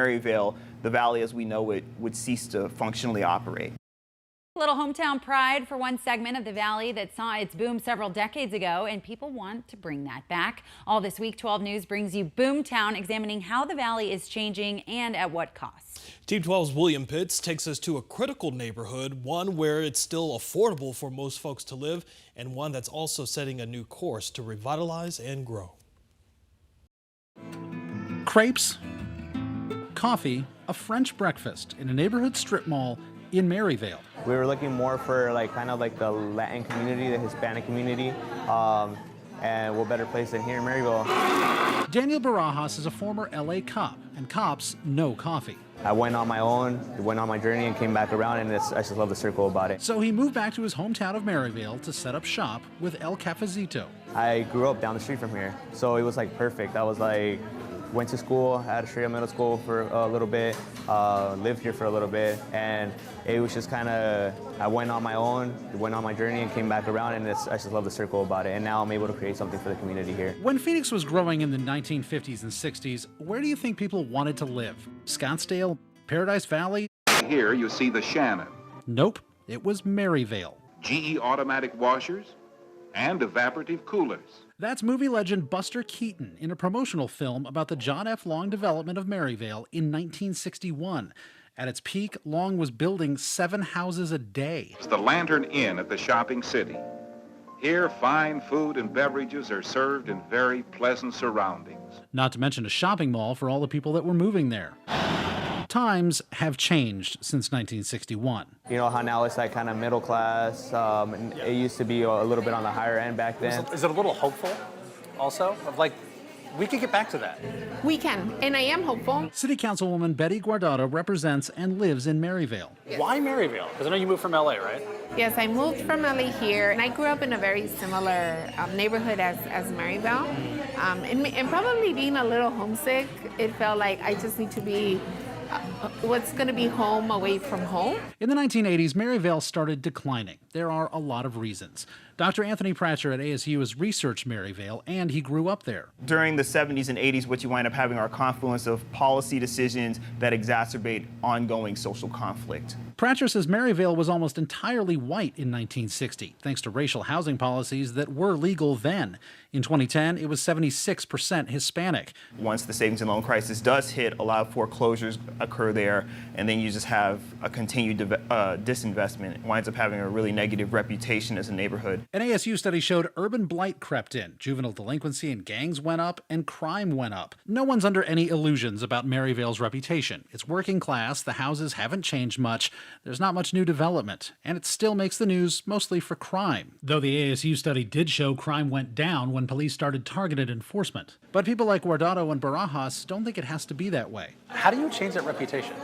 Maryvale, the valley as we know it would cease to functionally operate. A little hometown pride for one segment of the valley that saw its boom several decades ago, and people want to bring that back. All this week, 12 News brings you Boomtown, examining how the valley is changing and at what cost. Team 12's William Pitts takes us to a critical neighborhood, one where it's still affordable for most folks to live, and one that's also setting a new course to revitalize and grow. Crepes, coffee, a French breakfast in a neighborhood strip mall in Maryvale. We were looking more for kind of the Latin community, the Hispanic community, and what better place than here in Maryvale. Daniel Barajas is a former LA cop, and cops know coffee. I went on my own, went on my journey, and came back around, and I just love the circle about it. So he moved back to his hometown of Maryvale to set up shop with El Capozito. I grew up down the street from here, so it was perfect. I was went to school, had a straight up middle school for a little bit, lived here for a little bit, and it was just I went on my own, went on my journey, and came back around, and I just love the circle about it, and now I'm able to create something for the community here. When Phoenix was growing in the 1950s and 60s, where do you think people wanted to live? Scottsdale? Paradise Valley? Here you see the Shannon. Nope, it was Maryvale. GE automatic washers and evaporative coolers. That's movie legend Buster Keaton in a promotional film about the John F. Long development of Maryvale in 1961. At its peak, Long was building 7 houses a day. It's the Lantern Inn at the shopping city. Here, fine food and beverages are served in very pleasant surroundings. Not to mention a shopping mall for all the people that were moving there. Times have changed since 1961. You know how now it's kind of middle class, and it used to be a little bit on the higher end back then. Is it a little hopeful also? We could get back to that. We can, and I am hopeful. City Councilwoman Betty Guardado represents and lives in Maryvale. Why Maryvale? Because I know you moved from LA, right? Yes, I moved from LA here, and I grew up in a very similar neighborhood as Maryvale. And probably being a little homesick, it felt like I just need to be what's going to be home away from home. In the 1980s, Maryvale started declining. There are a lot of reasons. Dr. Anthony Pratcher at ASU has researched Maryvale, and he grew up there. During the 70s and 80s, what you wind up having are a confluence of policy decisions that exacerbate ongoing social conflict. Pratcher says Maryvale was almost entirely white in 1960, thanks to racial housing policies that were legal then. In 2010, it was 76% Hispanic. Once the savings and loan crisis does hit, a lot of foreclosures occur there, and then you just have a continued disinvestment. It winds up having a really negative reputation as a neighborhood. An ASU study showed urban blight crept in, juvenile delinquency and gangs went up, and crime went up. No one's under any illusions about Maryvale's reputation. It's working class, the houses haven't changed much, there's not much new development, and it still makes the news mostly for crime. Though the ASU study did show crime went down when police started targeted enforcement. But people like Guardado and Barajas don't think it has to be that way. How do you change that reputation?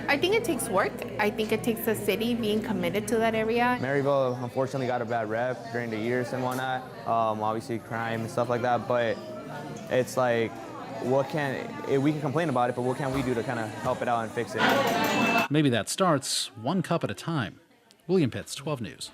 I think it takes work. I think it takes the city being committed to that area. Maryvale unfortunately got a bad rep during the years and whatnot, obviously crime and stuff like that, but it's we can complain about it, but what can we do to kind of help it out and fix it? Maybe that starts one cup at a time. William Pitts, 12 News.